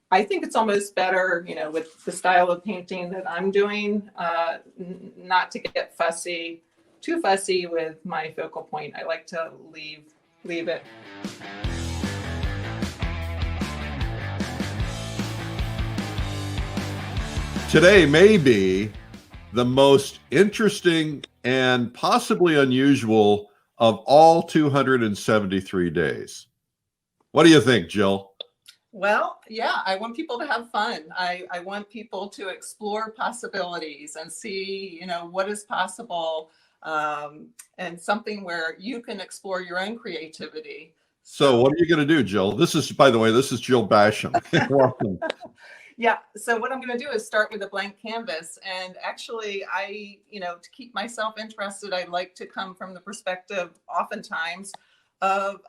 I think it's almost better, with the style of painting that I'm doing, not to get too fussy with my focal point. I like to leave it. Today may be the most interesting and possibly unusual of all 273 days. What do you think, Jill? Well, yeah, I want people to have fun. I want people to explore possibilities and see, what is possible, and something where you can explore your own creativity. So what are you going to do, Jill? By the way, this is Jill Basham. Welcome. Yeah. So what I'm going to do is start with a blank canvas. And actually, to keep myself interested, I like to come from the perspective oftentimes of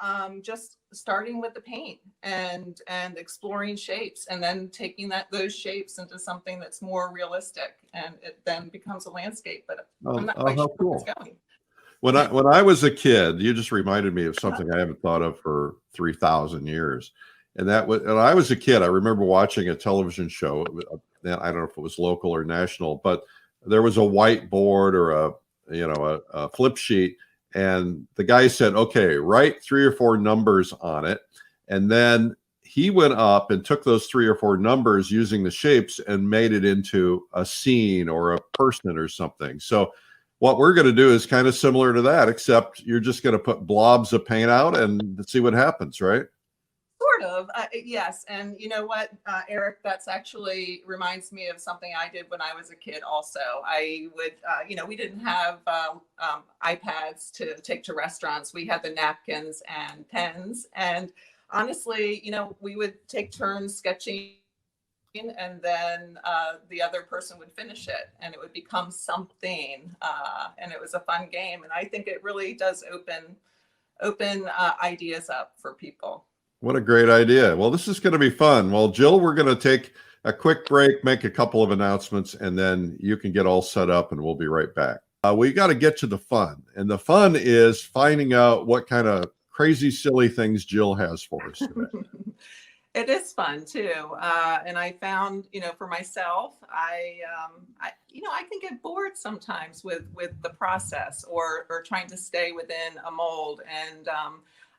just starting with the paint and exploring shapes, and then taking those shapes into something that's more realistic, and it then becomes a landscape. But I'm not quite sure where it's going. When I was a kid, you just reminded me of something I haven't thought of for 3,000 years. And when I was a kid, I remember watching a television show. I don't know if it was local or national, but there was a whiteboard or a flip sheet, and the guy said, "Okay, write 3 or 4 numbers on it." And then he went up and took those 3 or 4 numbers using the shapes and made it into a scene or a person or something. So what we're going to do is kind of similar to that, except you're just going to put blobs of paint out and see what happens, right? Sort of, yes. And you know what, Eric, that's actually reminds me of something I did when I was a kid also. I would, we didn't have iPads to take to restaurants. We had the napkins and pens. And honestly, we would take turns sketching, and then the other person would finish it, and it would become something. And it was a fun game. And I think it really does open ideas up for people. What a great idea. Well, this is going to be fun. Well, Jill, we're going to take a quick break, make a couple of announcements, and then you can get all set up and we'll be right back. We got to get to the fun. And the fun is finding out what kind of crazy, silly things Jill has for us today. It is fun too. And I found, for myself, I can get bored sometimes with the process or trying to stay within a mold. And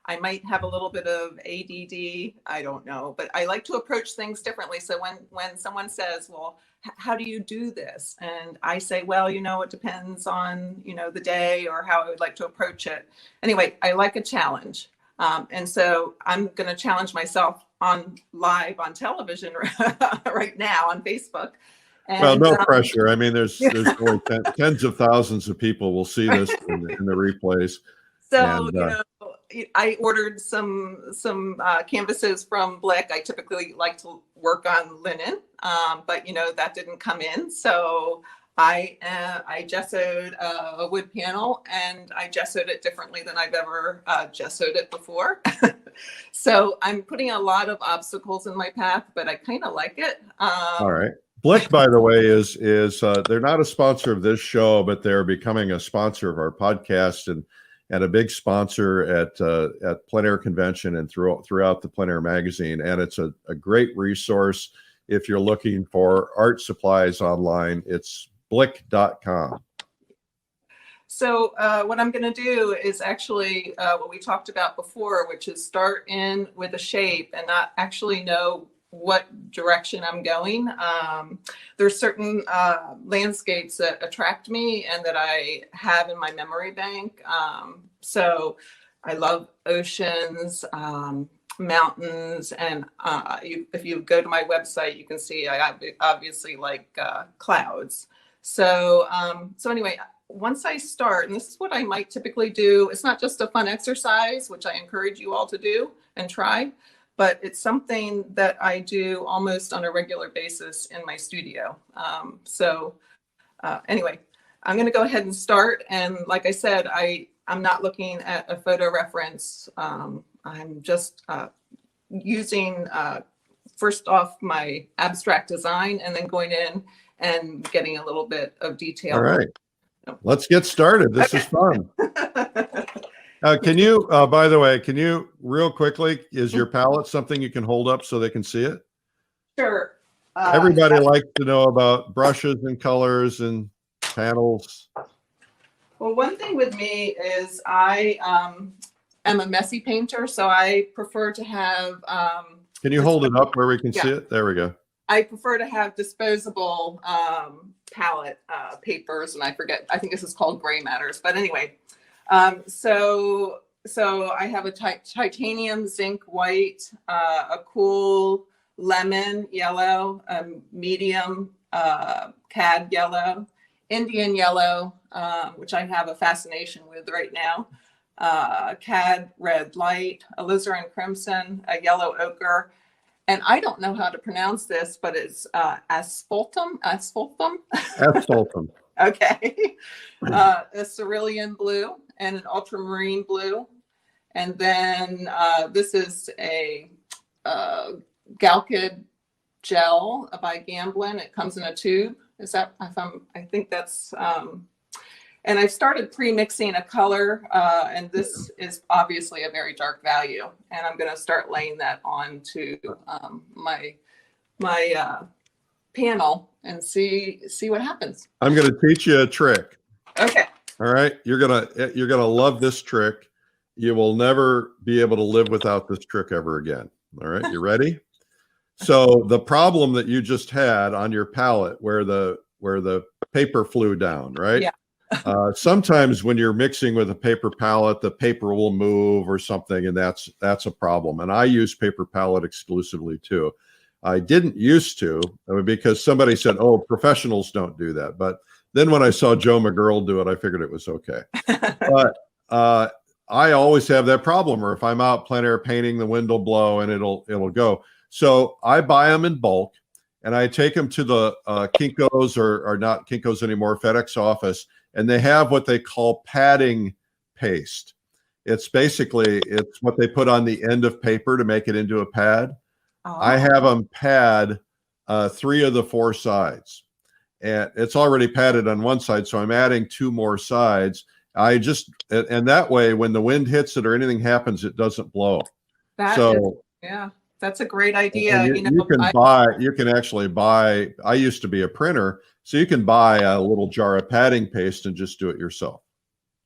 I might have a little bit of ADD. I don't know, but I like to approach things differently. So when someone says, well, how do you do this? And I say, well, it depends on, the day or how I would like to approach it. Anyway, I like a challenge. And so I'm going to challenge myself live on television right now on Facebook. And, well, no pressure. I mean, there's really tens of thousands of people will see this in the replays. So, I ordered some canvases from Blick. I typically like to work on linen, but that didn't come in. So I gessoed a wood panel, and I gessoed it differently than I've ever gessoed it before. So I'm putting a lot of obstacles in my path, but I kind of like it. All right. Blick, by the way, is they're not a sponsor of this show, but they're becoming a sponsor of our podcast and a big sponsor at Plein Air Convention and throughout the Plein Air magazine. And it's a great resource if you're looking for art supplies online. It's blick.com. So what I'm going to do is actually what we talked about before, which is start in with a shape and not actually know what direction I'm going. There's certain landscapes that attract me and that I have in my memory bank. So I love oceans, mountains, and if you go to my website, you can see I obviously like clouds. So anyway, once I start, and this is what I might typically do, it's not just a fun exercise, which I encourage you all to do and try, but it's something that I do almost on a regular basis in my studio. Anyway, I'm going to go ahead and start. And like I said, I'm not looking at a photo reference. I'm just using, first off, my abstract design, and then going in and getting a little bit of detail. All right. Let's get started. This is fun. Can you, by the way, real quickly, is your palette something you can hold up so they can see it? Sure. Everybody likes to know about brushes and colors and panels. Well, one thing with me is I am a messy painter, so I prefer to have. Can you hold it up where we can see it? There we go. I prefer to have disposable palette papers, and I think this is called gray matters. But anyway, so I have a titanium zinc white, a cool lemon yellow, medium cad yellow, Indian yellow, which I have a fascination with right now, cad red light, alizarin crimson, a yellow ochre. And I don't know how to pronounce this, but it's asphaltum. Asphaltum. Okay. A cerulean blue and an ultramarine blue. And then this is a Galkid gel by Gamblin. It comes in a tube. I think that's, and I've started pre-mixing a color, and this is obviously a very dark value. And I'm going to start laying that onto my panel and see what happens. I'm going to teach you a trick. Okay. All right. You're gonna love this trick. You will never be able to live without this trick ever again. All right. You ready? So the problem that you just had on your palette where the paper flew down, right? Yeah. Sometimes when you're mixing with a paper palette, the paper will move or something, and that's a problem. And I use paper palette exclusively too. I didn't used to, because somebody said, "Oh, professionals don't do that." But then when I saw Joe McGurl do it, I figured it was okay. But I always have that problem, or if I'm out plein air painting, the wind will blow and it'll go. So I buy them in bulk, and I take them to the Kinko's or not Kinko's anymore, FedEx office. And they have what they call padding paste. It's what they put on the end of paper to make it into a pad. Oh. I have them pad 3 of the 4 sides. And it's already padded on one side, so I'm adding 2 more sides. And that way, when the wind hits it or anything happens, it doesn't blow. Yeah, that's a great idea. You can actually buy, I used to be a printer, so you can buy a little jar of padding paste and just do it yourself.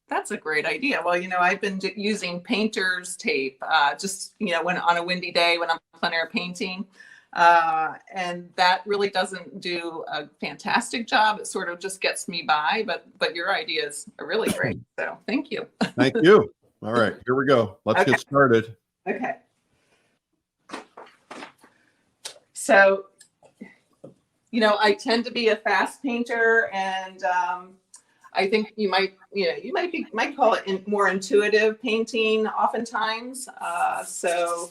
That's a great idea. Well, I've been using painter's tape, when on a windy day when I'm plein air painting. And that really doesn't do a fantastic job. It sort of just gets me by, but your ideas are really great. So thank you. Thank you. All right, here we go. Let's get started. Okay. So, I tend to be a fast painter, and I think you might call it more intuitive painting oftentimes. So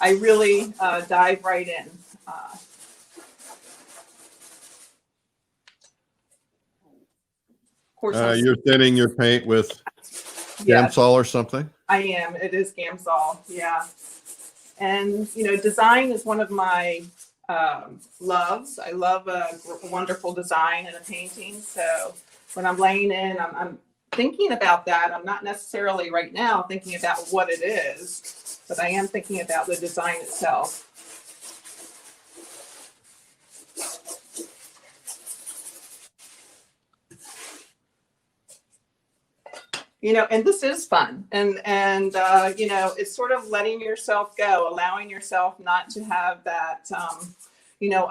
I really dive right in. Of course, you're thinning your paint with Gamsol or something? I am. It is Gamsol. Yeah. And, design is one of my loves. I love a wonderful design in a painting. So when I'm laying in, I'm thinking about that. I'm not necessarily right now thinking about what it is, but I am thinking about the design itself. And this is fun. And it's sort of letting yourself go, allowing yourself not to have that,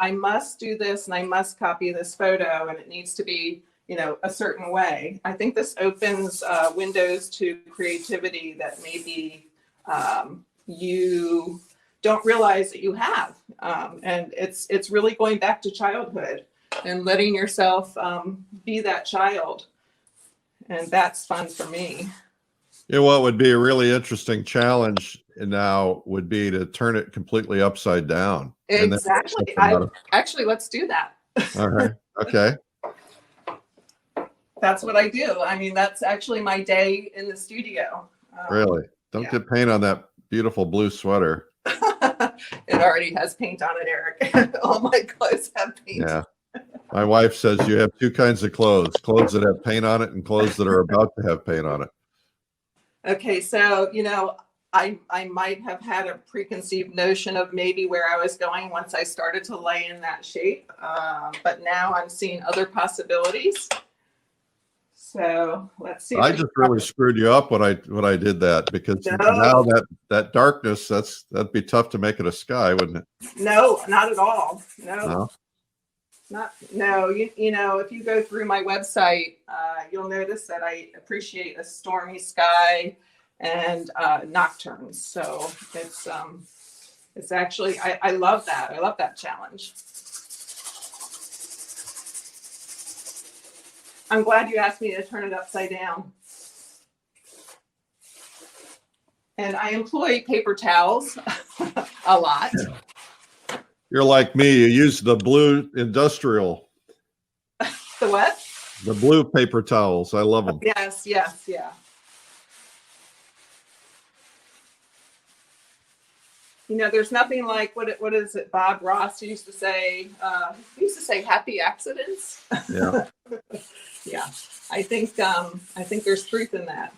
I must do this and I must copy this photo and it needs to be, a certain way. I think this opens windows to creativity that maybe you don't realize that you have. And it's really going back to childhood and letting yourself be that child. And that's fun for me. What would be a really interesting challenge now would be to turn it completely upside down. Exactly. Actually, let's do that. All right. Okay. That's what I do. I mean, that's actually my day in the studio. Really? Don't get paint on that beautiful blue sweater. It already has paint on it, Eric. All my clothes have paint. Yeah. My wife says you have 2 kinds of clothes that have paint on it and clothes that are about to have paint on it. Okay. So, I might have had a preconceived notion of maybe where I was going once I started to lay in that shape. But now I'm seeing other possibilities. So let's see. I just really screwed you up when I did that, because No. now that darkness, that'd be tough to make it a sky, wouldn't it? No, not at all. No. No. You know, if you go through my website, you'll notice that I appreciate a stormy sky and nocturnes. So it's actually, I love that. I love that challenge. I'm glad you asked me to turn it upside down. And I employ paper towels a lot. You're like me. You use the blue industrial. The what? The blue paper towels. I love them. Yes, yeah. You know, there's nothing like what is it? Bob Ross used to say. He used to say happy accidents. Yeah. Yeah. I think there's truth in that.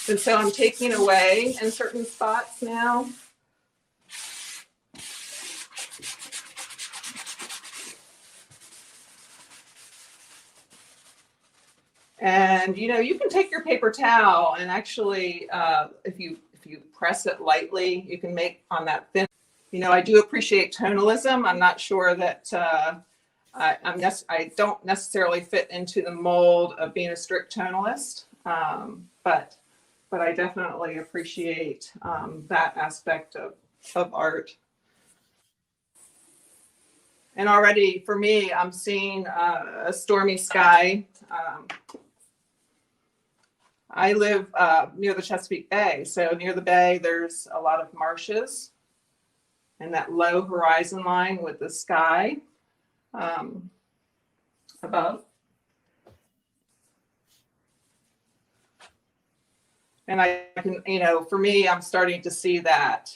And so I'm taking away in certain spots now. And you know, you can take your paper towel and actually, if you press it lightly, you can make on that thin. You know, I do appreciate tonalism. I'm not sure that I don't necessarily fit into the mold of being a strict tonalist, but I definitely appreciate that aspect of art. And already for me, I'm seeing a stormy sky. I live near the Chesapeake Bay. So near the bay, there's a lot of marshes and that low horizon line with the sky above. And I can, you know, for me, I'm starting to see that.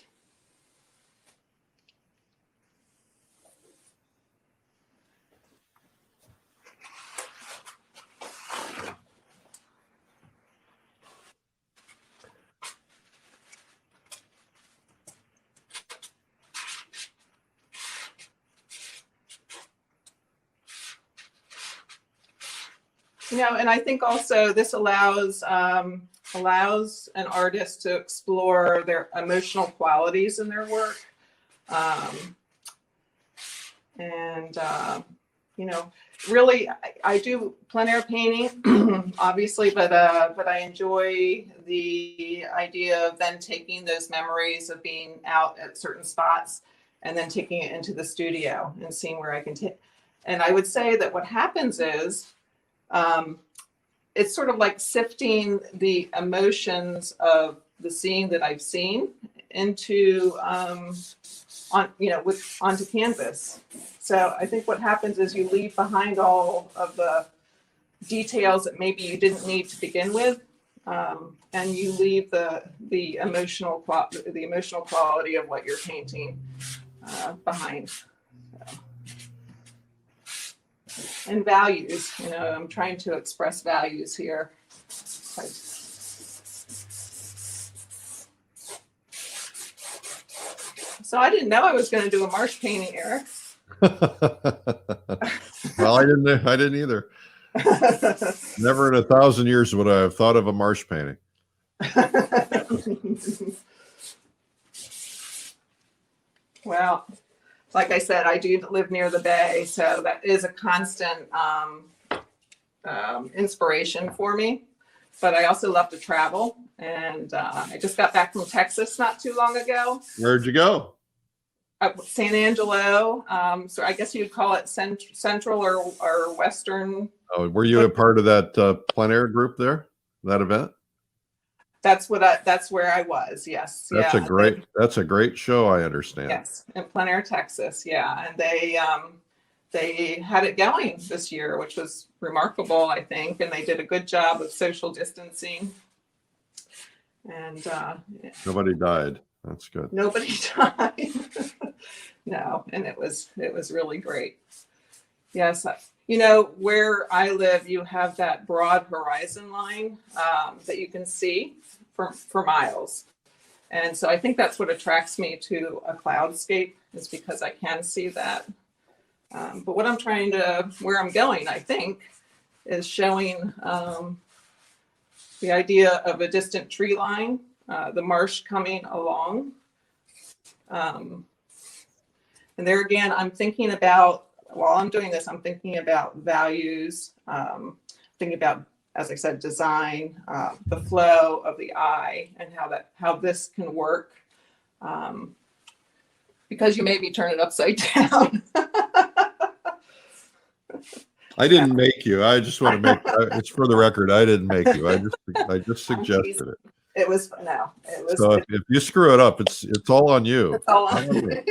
You know, and I think also this allows an artist to explore their emotional qualities in their work. You know, really, I do plein air painting, obviously, but I enjoy the idea of then taking those memories of being out at certain spots and then taking it into the studio and seeing where I can take. And I would say that what happens is, it's sort of like sifting the emotions of the scene that I've seen into onto canvas. So I think what happens is you leave behind all of the details that maybe you didn't need to begin with, and you leave the emotional quality of what you're painting behind. And values, you know, I'm trying to express values here. So I didn't know I was going to do a marsh painting, Eric. Well, I didn't either. Never in 1,000 years would I have thought of a marsh painting. Well, like I said, I do live near the bay, so that is a constant inspiration for me. But I also love to travel, and I just got back from Texas not too long ago. Where'd you go? San Angelo. So I guess you'd call it central or western. Oh, were you a part of that plein air group there? That event? That's where I was. Yes. That's a great show. I understand. Yes, in plein air, Texas. Yeah, and they had it going this year, which was remarkable, I think, and they did a good job of social distancing. And nobody died. That's good. Nobody died. No, and it was really great. Yes. You know, where I live, you have that broad horizon line that you can see for miles. And so I think that's what attracts me to a cloudscape, is because I can see that. But what I'm trying to, where I'm going, I think, is showing the idea of a distant tree line, the marsh coming along. And there again, I'm thinking about, while I'm doing this, I'm thinking about values, thinking about, as I said, design, the flow of the eye, and how this can work. Because you made me turn it upside down. I didn't make you. I just want to make it's for the record. I didn't make you. I just suggested it. It was no. It was. So if you screw it up, it's all on you. It's all on you.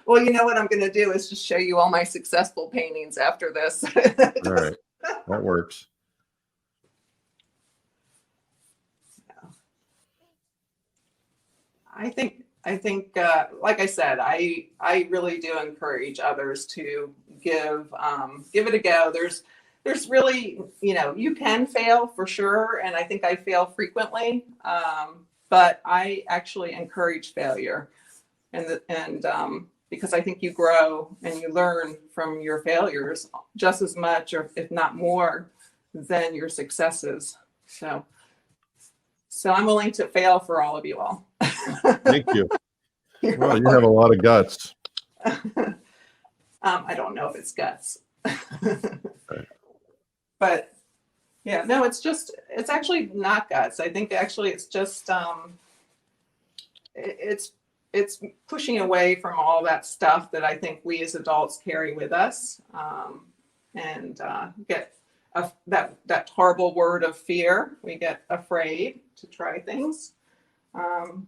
Well, you know what I'm going to do is just show you all my successful paintings after this. All right, that works. I think, like I said, I really do encourage others to give it a go. There's really, you know, you can fail for sure, and I think I fail frequently, but I actually encourage failure, and because I think you grow and you learn from your failures just as much, or if not more, than your successes. So I'm willing to fail for all of you all. Thank you. Well, you have a lot of guts. I don't know if it's guts. Right. But yeah, no, it's actually not guts. I think actually it's just, it's pushing away from all that stuff that I think we as adults carry with us, and get that horrible word of fear. We get afraid to try things. I'm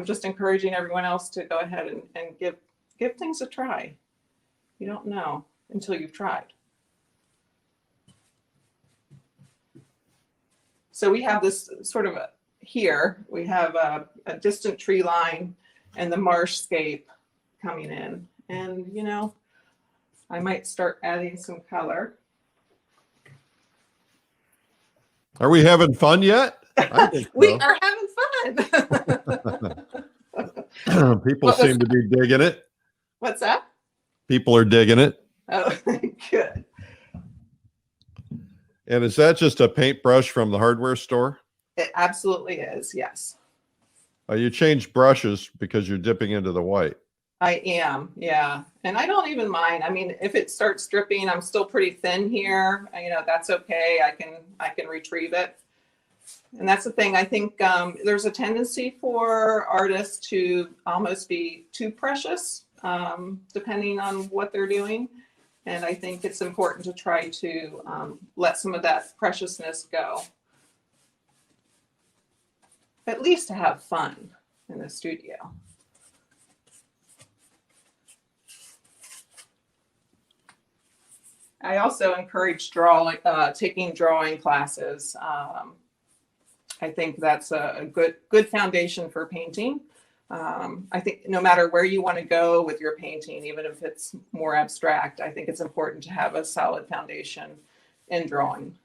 just encouraging everyone else to go ahead and give things a try. You don't know until you've tried. So we have this sort of here, we have a distant tree line and the marshscape coming in. And, you know, I might start adding some color. Are we having fun yet? I think so. We are having fun. People seem to be digging it. What's that? People are digging it. Oh, good. And is that just a paintbrush from the hardware store? It absolutely is, yes. You changed brushes because you're dipping into the white. I am, yeah. And I don't even mind. I mean, if it starts dripping, I'm still pretty thin here. You know, that's okay. I can retrieve it. And that's the thing. I think there's a tendency for artists to almost be too precious, depending on what they're doing. And I think it's important to try to let some of that preciousness go. At least to have fun in the studio. I also encourage taking drawing classes. I think that's a good foundation for painting. I think no matter where you want to go with your painting, even if it's more abstract, I think it's important to have a solid foundation in drawing.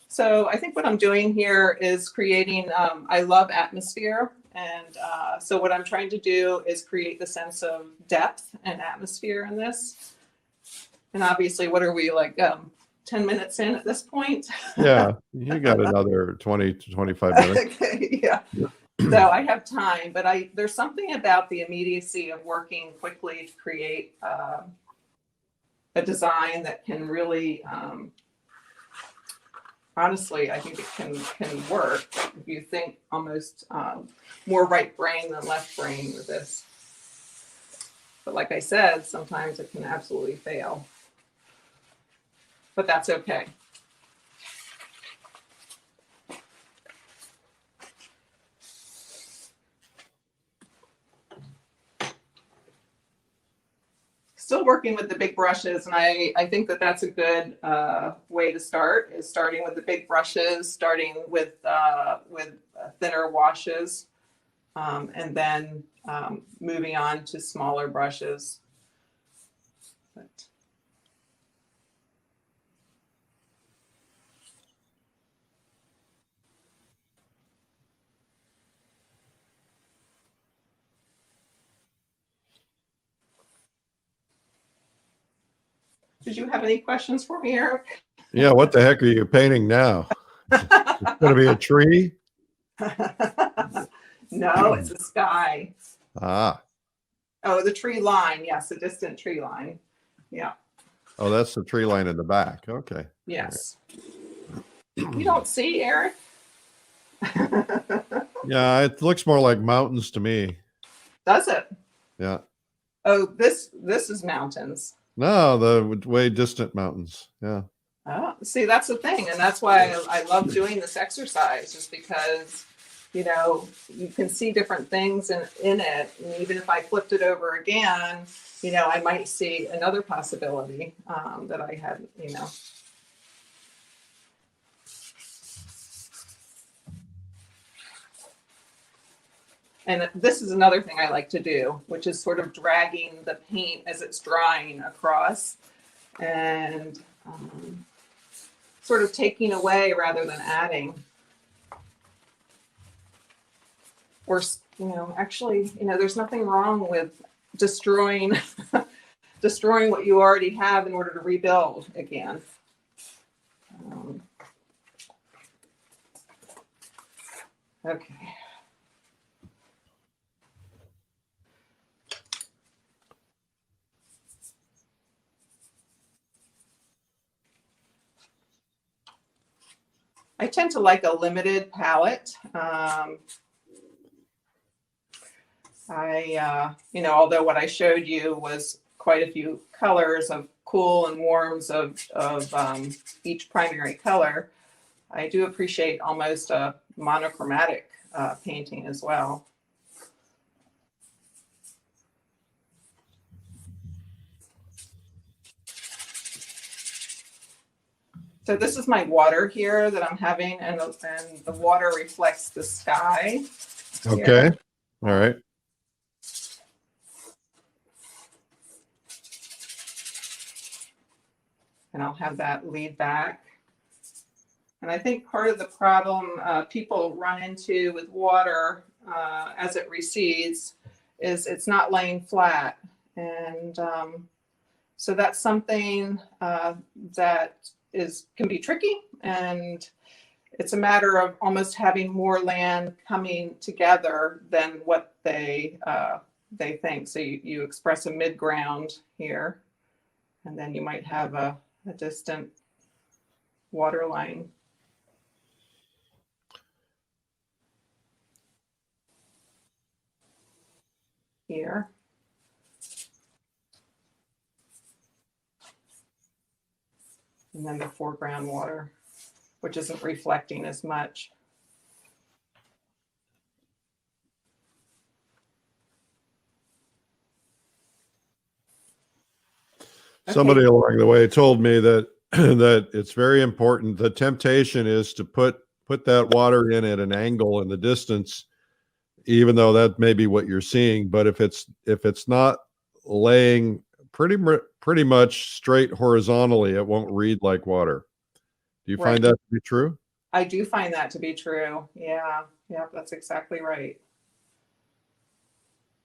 So I think what I'm doing here is creating, I love atmosphere. And so what I'm trying to do is create the sense of depth and atmosphere in this. And obviously, what are we, like 10 minutes in at this point? Yeah, you got another 20 to 25 minutes. Okay, yeah. So I have time, but there's something about the immediacy of working quickly to create a design that can really, honestly, I think it can work if you think almost more right brain than left brain with this. But like I said, sometimes it can absolutely fail. But that's okay. Still working with the big brushes, and I think that that's a good way to start, is starting with the big brushes, starting with thinner washes. and then moving on to smaller brushes. But did you have any questions for me, Eric? Yeah, what the heck are you painting now? It's going to be a tree? No, it's a sky. Ah. Oh, the tree line. Yes, a distant tree line. Yeah. Oh, that's the tree line in the back. Okay. Yes. You don't see, Eric? Yeah, it looks more like mountains to me. Does it? Yeah. Oh, this is mountains. No, the way distant mountains. Yeah. Oh, see, that's the thing. And that's why I love doing this exercise, just because, you know, you can see different things in it. And even if I flipped it over again, you know, I might see another possibility that I had, you know. And this is another thing I like to do, which is sort of dragging the paint as it's drying across and sort of taking away rather than adding. Or, you know, actually, you know, there's nothing wrong with destroying destroying what you already have in order to rebuild again. Okay. I tend to like a limited palette. You know, although what I showed you was quite a few colors of cool and warms of each primary color, I do appreciate almost a monochromatic painting as well. So this is my water here that I'm having, and the water reflects the sky. Okay. Here. All right. And I'll have that lead back. And I think part of the problem people run into with water as it recedes is it's not laying flat. And so that's something that can be tricky. And it's a matter of almost having more land coming together than what they think. So you express a mid-ground here, and then you might have a distant water line. Here. And then the foreground water, which isn't reflecting as much. Somebody along the way told me that that it's very important. The temptation is to put that water in at an angle in the distance, even though that may be what you're seeing. But if it's not laying pretty much straight horizontally, it won't read like water. Do you find that to be true? I do find that to be true. Yeah, that's exactly right.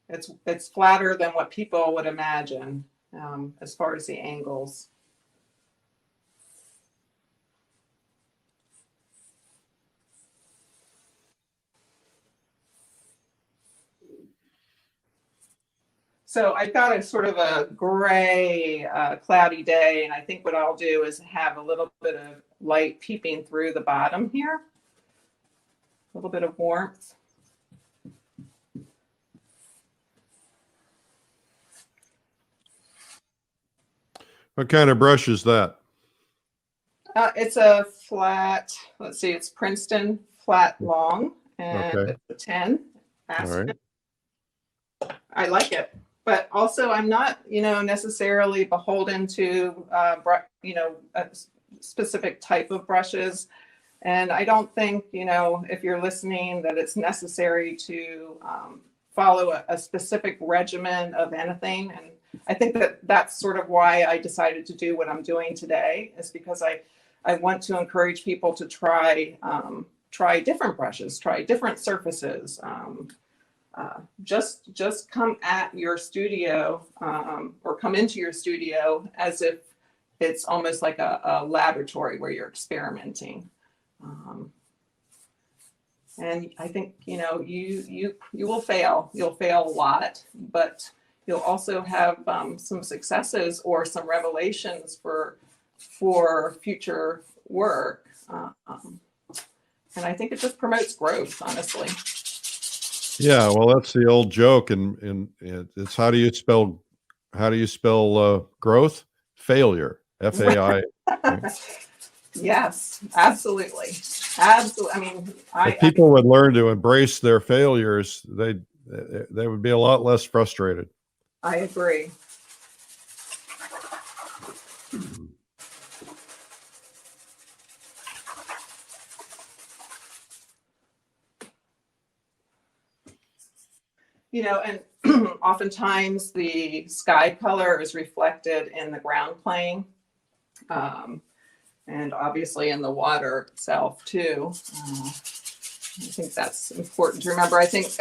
It's flatter than what people would imagine as far as the angles. So I've got a sort of a gray, cloudy day, and I think what I'll do is have a little bit of light peeping through the bottom here, a little bit of warmth. What kind of brush is that? It's a flat, let's see, it's Princeton flat long, and Okay. it's a 10. All right. I like it. But also, I'm not, you know, necessarily beholden to, you know, a specific type of brushes. And I don't think, if you're listening, that it's necessary to follow a specific regimen of anything. And I think that that's sort of why I decided to do what I'm doing today, is because I want to encourage people to try different brushes, try different surfaces. Just come at your studio or come into your studio as if it's almost like a laboratory where you're experimenting. And I think, you will fail. You'll fail a lot, but you'll also have some successes or some revelations for future work. And I think it just promotes growth, honestly. Yeah, well, that's the old joke, and it's how do you spell growth? Failure. FAI. Yes, absolutely. Absolutely. I mean, if people would learn to embrace their failures, they would be a lot less frustrated. I agree. And oftentimes the sky color is reflected in the ground plane. And obviously in the water itself too. I think that's important to remember. I think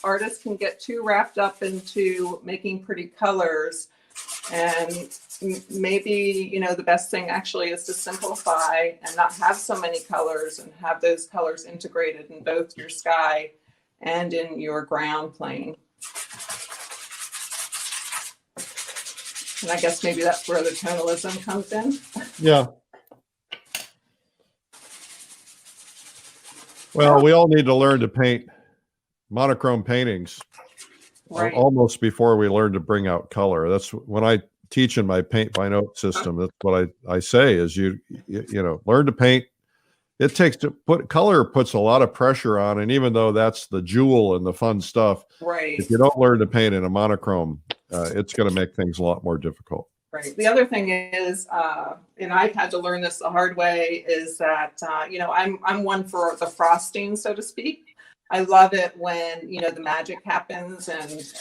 artists can get too wrapped up into making pretty colors, and maybe, the best thing actually is to simplify and not have so many colors and have those colors integrated in both your sky and in your ground plane. And I guess maybe that's where the tonalism comes in. Yeah. Well, we all need to learn to paint monochrome paintings almost before we learn to bring out color. That's when I teach in my paint by note system. That's what I say is you learn to paint. It takes color puts a lot of pressure on, and even though that's the jewel and the fun stuff, right? If you don't learn to paint in a monochrome, it's going to make things a lot more difficult. Right. The other thing is, and I've had to learn this the hard way, is that I'm one for the frosting, so to speak. I love it when the magic happens, and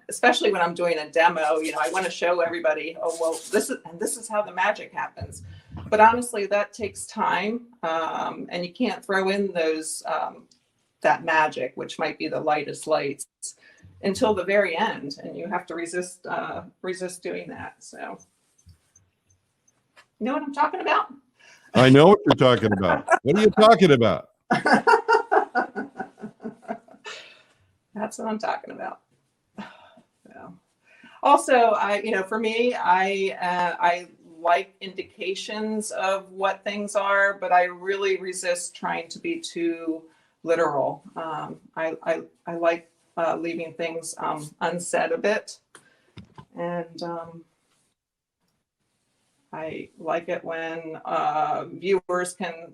especially when I'm doing a demo. I want to show everybody, oh well, this is how the magic happens. But honestly, that takes time, and you can't throw in those that magic, which might be the lightest lights, until the very end, and you have to resist doing that. So, you know what I'm talking about? I know what you're talking about. What are you talking about? That's what I'm talking about. So, also, for me, I like indications of what things are, but I really resist trying to be too literal. I like leaving things unsaid a bit, and I like it when viewers can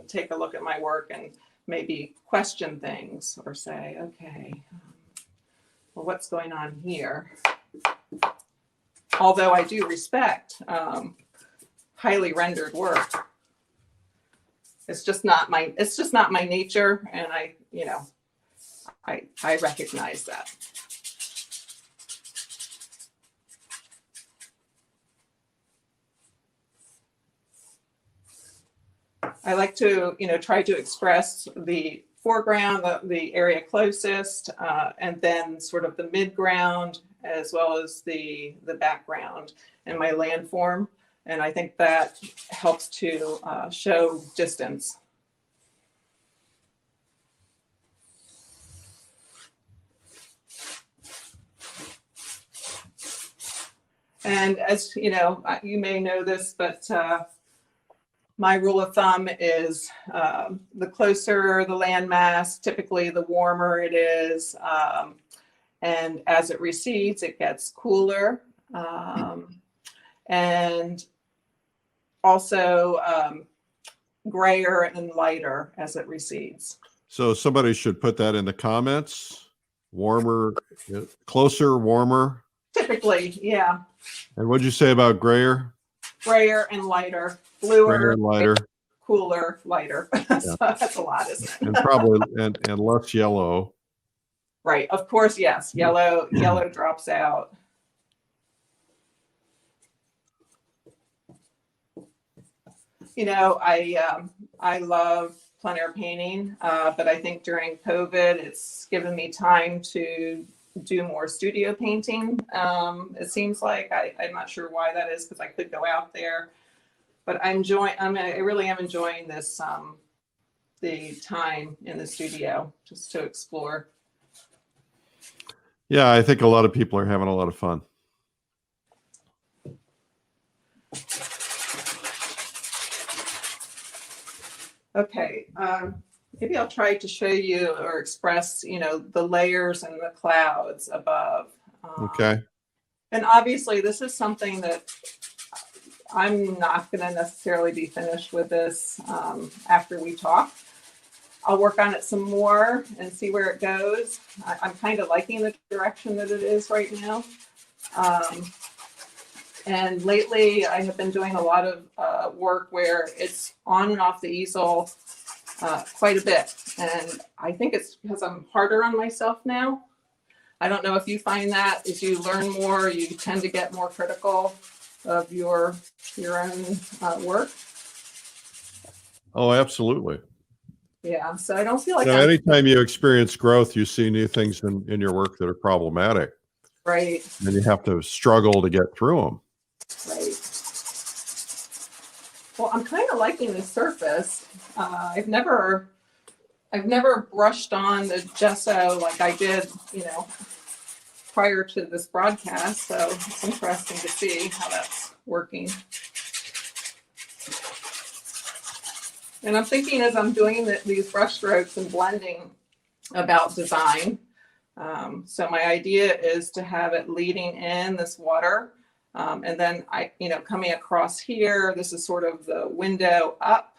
take a look at my work and maybe question things or say, okay, well, what's going on here? Although I do respect highly rendered work, it's just not my nature, and I recognize that. I like to, try to express the foreground, the area closest, and then sort of the midground, as well as the background in my landform. And I think that helps to show distance. And as you know, you may know this, but my rule of thumb is the closer the landmass, typically the warmer it is. And as it recedes, it gets cooler. And also grayer and lighter as it recedes. So somebody should put that in the comments. Warmer, closer, warmer. Typically, yeah. And what'd you say about grayer? Grayer and lighter. Bluer, grayer and lighter. cooler, lighter. So that's a lot, isn't it? And probably and less yellow. Right. Of course, yes. Yellow drops out. You know, I love plein air painting, but I think during COVID, it's given me time to do more studio painting. It seems like I'm not sure why that is, because I could go out there, but I really am enjoying this, the time in the studio just to explore. Yeah, I think a lot of people are having a lot of fun. Okay, maybe I'll try to show you or express, you know, the layers and the clouds above. Okay. And obviously this is something that I'm not going to necessarily be finished with this after we talk. I'll work on it some more and see where it goes. I'm kind of liking the direction that it is right now. And lately I have been doing a lot of work where it's on and off the easel quite a bit. And I think it's because I'm harder on myself now. I don't know if you find that as you learn more, you tend to get more critical of your own work. Oh, absolutely. Yeah, so I don't feel like anytime you experience growth, you see new things in your work that are problematic. Right. And you have to struggle to get through them. Right. Well, I'm kind of liking the surface. I've never brushed on the gesso like I did, you know, prior to this broadcast. So it's interesting to see how that's working. And I'm thinking as I'm doing these brush strokes and blending about design. So my idea is to have it leading in this water. And then coming across here, this is sort of the window up,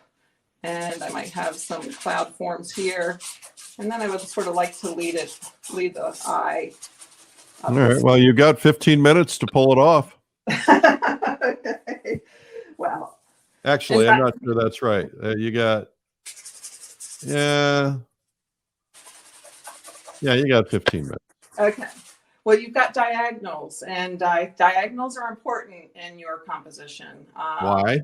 and I might have some cloud forms here. And then I would sort of like to lead the eye. All right. Well, you got 15 minutes to pull it off. Okay. Well, actually, I'm not sure that's right. You got 15 minutes. Okay. Well, you've got diagonals, and diagonals are important in your composition. Why?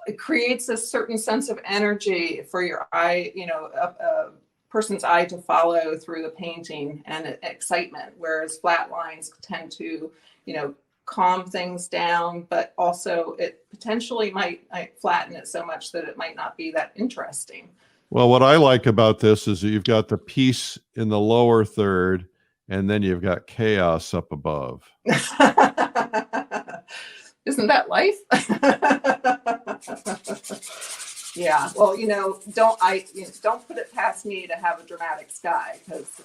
It creates a certain sense of energy for your eye, you know, a person's eye to follow through the painting, and excitement, whereas flat lines tend to, you know, calm things down, but also it potentially might flatten it so much that it might not be that interesting. Well, what I like about this is that you've got the peace in the lower third, and then you've got chaos up above. Isn't that life? Yeah. Well, you know, don't put it past me to have a dramatic sky, because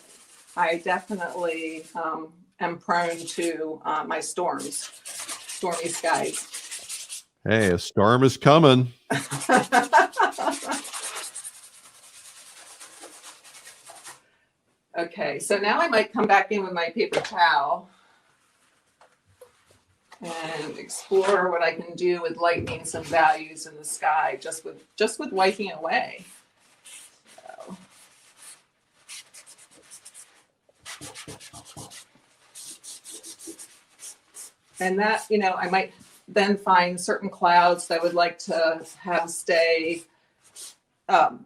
I definitely am prone to my stormy skies. Hey, a storm is coming. Okay, so now I might come back in with my paper towel and explore what I can do with lightening some values in the sky just with wiping away. So. And that, you know, I might then find certain clouds that I would like to have stay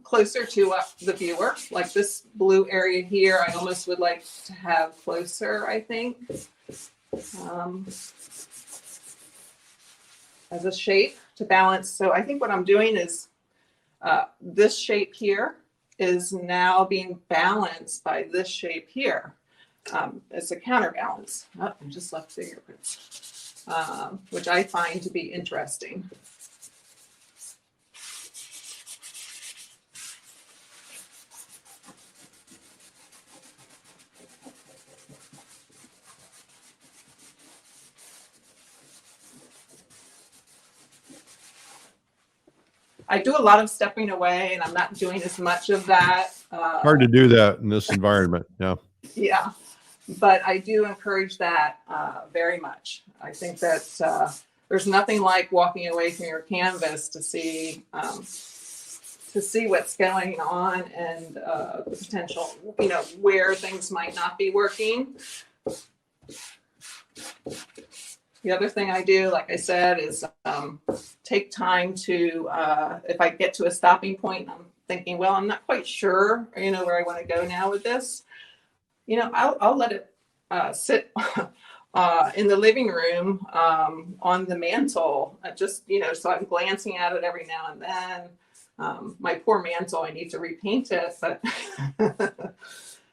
closer to the viewer, like this blue area here. I almost would like to have closer, I think, as a shape to balance. So I think what I'm doing is this shape here is now being balanced by this shape here. It's a counterbalance. Oh, I just left fingerprints, which I find to be interesting. I do a lot of stepping away, and I'm not doing as much of that. Hard to do that in this environment. Yeah. Yeah, but I do encourage that very much. I think that there's nothing like walking away from your canvas to see what's going on and the potential, where things might not be working. The other thing I do, like I said, is take time to, if I get to a stopping point and I'm thinking, well, I'm not quite sure, where I want to go now with this, I'll let it sit in the living room on the mantle, just, so I'm glancing at it every now and then. My poor mantle, I need to repaint it, but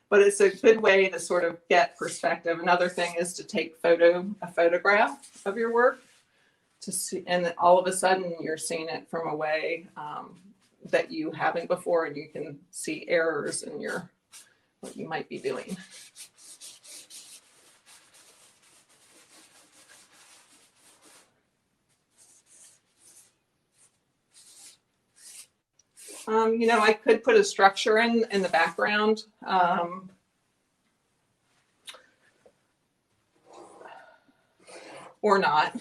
but it's a good way to sort of get perspective. Another thing is to take a photograph of your work to see, and all of a sudden you're seeing it from a way that you haven't before, and you can see errors in what you might be doing. I could put a structure in the background. Or not,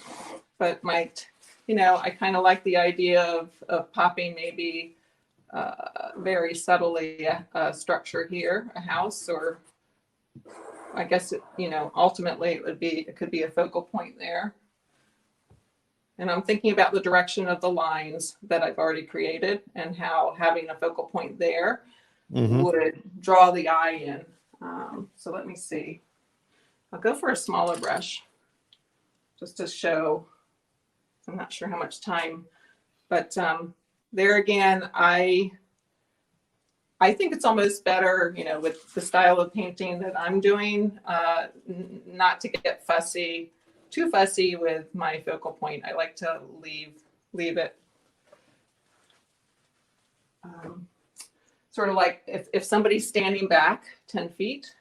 but might, I kind of like the idea of popping maybe very subtly a structure here, a house, or I guess, ultimately it could be a focal point there. And I'm thinking about the direction of the lines that I've already created and how having a focal point there would draw the eye in. So let me see. I'll go for a smaller brush just to show. I'm not sure how much time, but there again, I think it's almost better, with the style of painting that I'm doing, not to get too fussy with my focal point. I like to leave it sort of like if somebody's standing back 10 feet,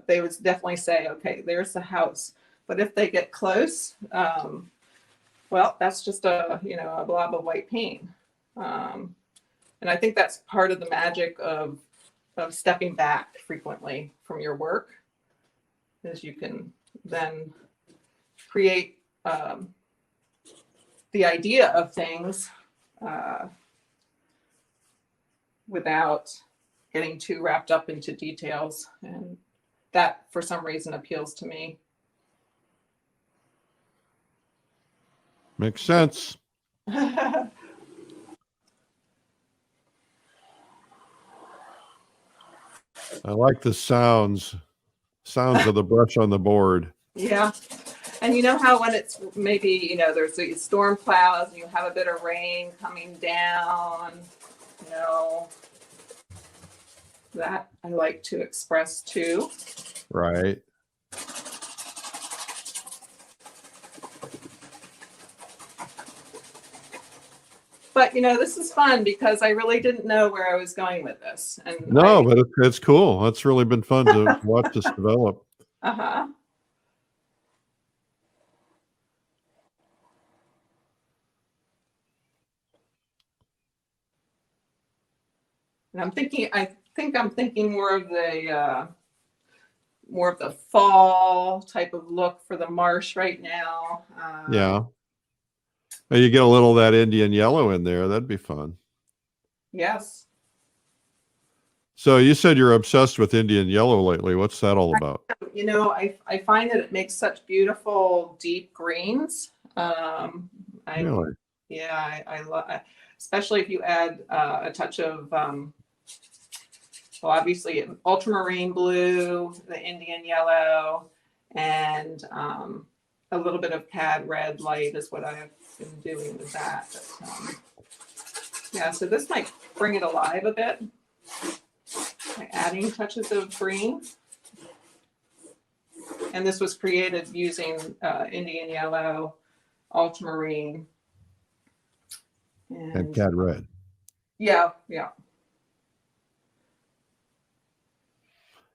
they would definitely say, okay, there's the house. But if they get close, well, that's just a blob of white paint. And I think that's part of the magic of stepping back frequently from your work, is you can then create the idea of things without getting too wrapped up into details. And that, for some reason, appeals to me. Makes sense. I like the sounds of the brush on the board. Yeah. And how when it's maybe, there's these storm clouds and you have a bit of rain coming down, that I like to express too. Right. But, this is fun because I really didn't know where I was going with this. And no, but it's cool. It's really been fun to watch this develop. Uh-huh. And I'm thinking more of the fall type of look for the marsh right now. Yeah. And you get a little of that Indian yellow in there. That'd be fun. Yes. So you said you're obsessed with Indian yellow lately. What's that all about? I find that it makes such beautiful deep greens. Really? Yeah, I love, especially if you add a touch of, well, obviously ultramarine blue, the Indian yellow, and a little bit of cad red light is what I've been doing with that. But, yeah, so this might bring it alive a bit by adding touches of green. And this was created using Indian yellow, ultramarine, And cad red. Yeah.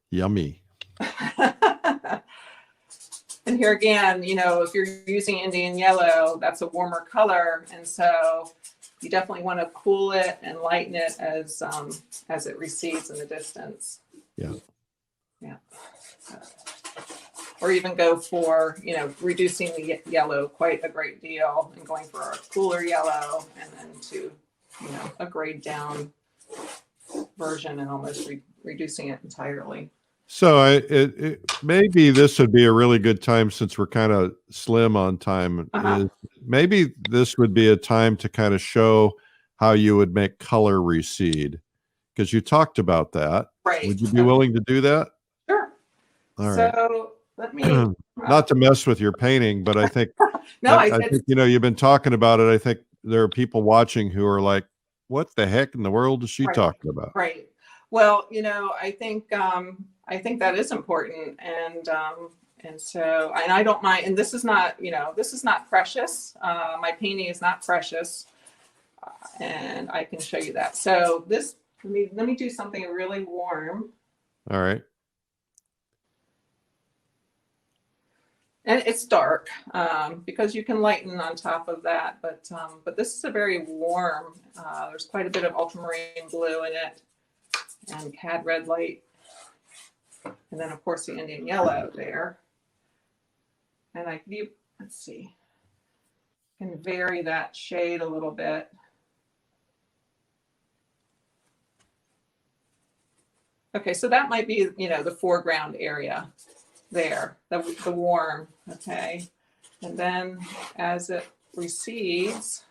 Yummy. And here again, if you're using Indian yellow, that's a warmer color, and so you definitely want to cool it and lighten it as it recedes in the distance. Yeah. Yeah. or even go for, reducing the yellow quite a great deal and going for a cooler yellow, and then to, a grade down version and almost reducing it entirely. So maybe this would be a really good time, since we're kind of slim on time. Is maybe this would be a time to kind of show how you would make color recede, because you talked about that. Right. Would you be willing to do that? Sure. All right. So let me not to mess with your painting, but I think no, I think you've been talking about it. I think there are people watching who are like, "What the heck in the world is she talking about?" Right. Well, I think that is important, and so, and I don't mind. And this is not, this is not precious. My painting is not precious, and I can show you that. So this, let me do something really warm. All right. And it's dark, because you can lighten on top of that, but this is a very warm. There's quite a bit of ultramarine blue in it, and cad red light, and then of course the Indian yellow there. And let's see, I can vary that shade a little bit. Okay, so that might be, the foreground area there, the warm. Okay, and then as it recedes,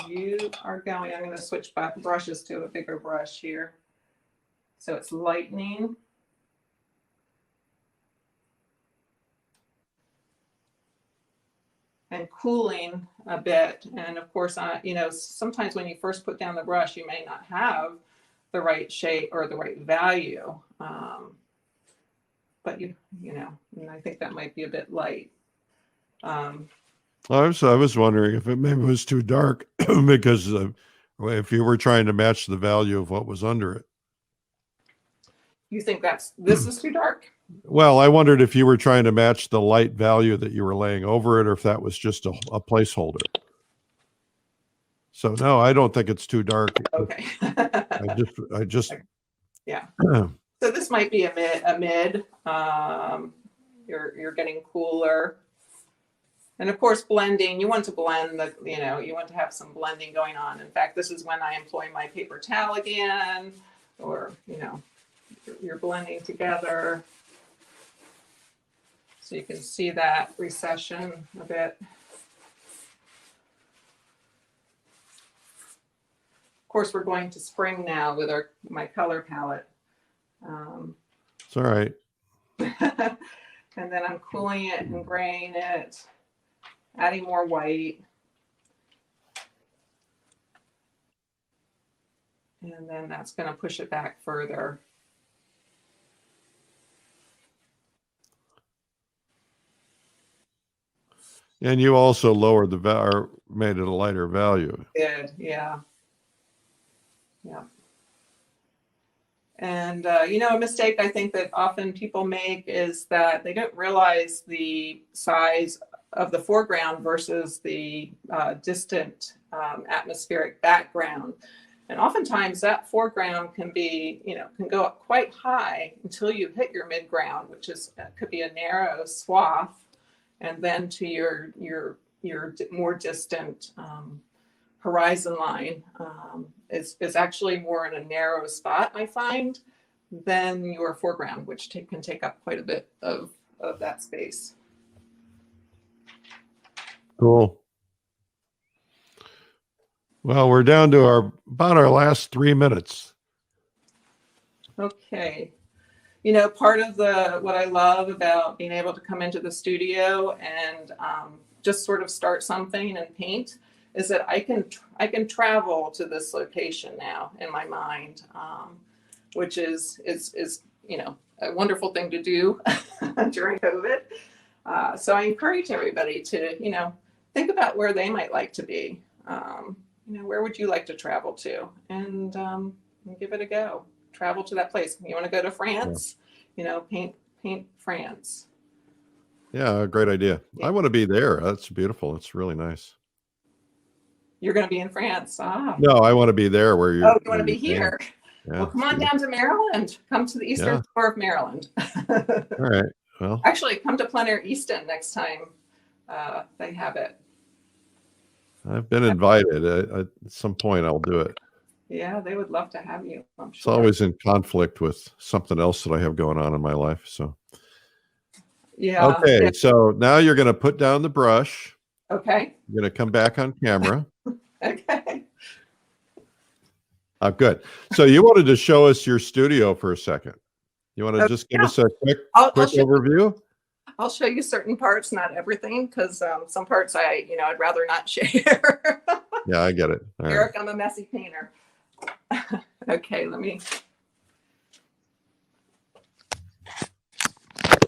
you are going, I'm going to switch back brushes to a bigger brush here. So it's lightening. And cooling a bit. And of course, sometimes when you first put down the brush, you may not have the right shade or the right value. But and I think that might be a bit light. I was wondering if it maybe was too dark, because if you were trying to match the value of what was under it. You think this is too dark? Well, I wondered if you were trying to match the light value that you were laying over it, or if that was just a placeholder. So no, I don't think it's too dark. Okay. I just yeah. So this might be a mid. You're getting cooler. And of course, blending, you want to blend you want to have some blending going on. In fact, this is when I employ my paper towel again, or, you're blending together. So you can see that recession a bit. Of course, we're going to spring now with my color palette. It's all right. And then I'm cooling it and graying it, adding more white. And then that's going to push it back further. And you also lowered the value, or made it a lighter value. Did, yeah. Yeah. And, a mistake I think that often people make is that they don't realize the size of the foreground versus the distant atmospheric background. And oftentimes that foreground can be, can go up quite high until you hit your midground, which could be a narrow swath. And then to your more distant horizon line is actually more in a narrow spot, I find, than your foreground, which can take up quite a bit of that space. Cool. Well, we're down to about our last 3 minutes. Okay. Part of what I love about being able to come into the studio and just sort of start something and paint is that I can travel to this location now in my mind, which is a wonderful thing to do during COVID. So I encourage everybody to think about where they might like to be. Where would you like to travel to, and give it a go. Travel to that place. You want to go to France? Yeah. Paint France. Yeah, great idea. Yeah. I want to be there. That's beautiful. It's really nice. You're going to be in France. No, I want to be there where you. Oh, you want to be here? Yeah, well, come on down to Maryland. Come to the eastern shore of Maryland. All right. Well, Actually, come to Plein Air Easton next time. They have it. I've been invited. At some point, I'll do it. Yeah, they would love to have you, I'm It's sure. always in conflict with something else that I have going on in my life. So, Yeah. okay. Yeah. So now you're going to put down the brush. Okay. You're going to come back on camera. Okay. Oh, good. So you wanted to show us your studio for a second. You want to just give Yeah. us a quick I'll overview? I'll show you certain parts, not everything, because some parts I'd rather not share. Yeah, I get it. All right. Eric, I'm a messy painter. Okay, let me.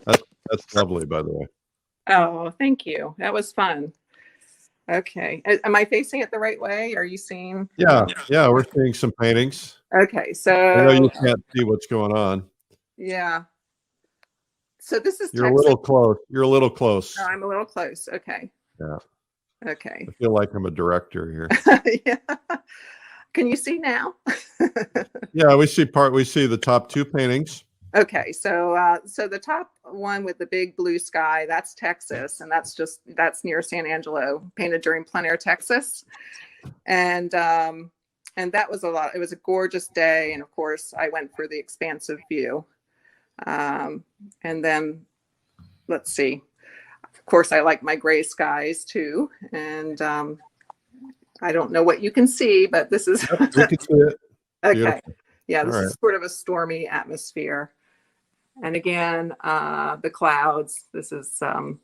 That's lovely, by the way. Oh, thank you. That was fun. Okay. Am I facing it the right way? Are you seeing? Yeah, yeah, we're seeing some paintings. Okay, I know you so can't see what's going on. yeah. So this is You're a Texas. little close. You're a little close. Oh, I'm a little close. Okay. Yeah. Okay. I feel like I'm a director here. Yeah. Can you see now? Yeah, we see the top two paintings. Okay, so the top one with the big blue sky, that's Texas, and that's near San Angelo, painted during Plein Air, Texas, and that was a lot. It was a gorgeous day, and of course, I went for the expansive view, and then let's see. Of course, I like my gray skies too, and I don't know what you can see, but this is Yep, we can see it. okay. Beautiful. Yeah, this All is sort of a stormy atmosphere. And again, the clouds. This is the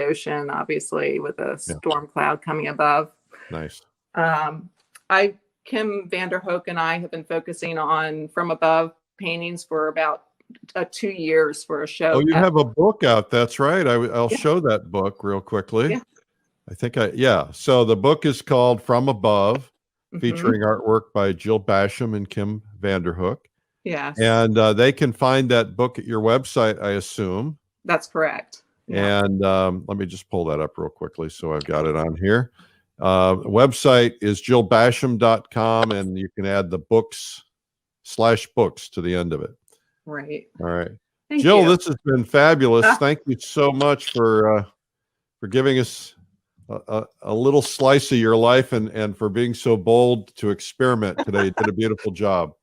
ocean, obviously, with a storm cloud coming above. Nice. Kim Vanderhoek and I have been focusing on from above paintings for about 2 years for a show. Oh, you have a book out. That's right. I'll Yeah. show that book real quickly. Yeah. I think so the book is called From Above, Mhm. featuring artwork by Jill Basham and Kim Vanderhoek. Yes. And they can find that book at your website, I assume. That's correct. Yeah. And let me just pull that up real quickly so I've got it on here. Website is jillbasham.com, and you can add the books/books to the end of it. Right. All right. Thank Jill, you. this has been fabulous. Thank you so much for giving us a little slice of your life and for being so bold to experiment today. You did a beautiful job.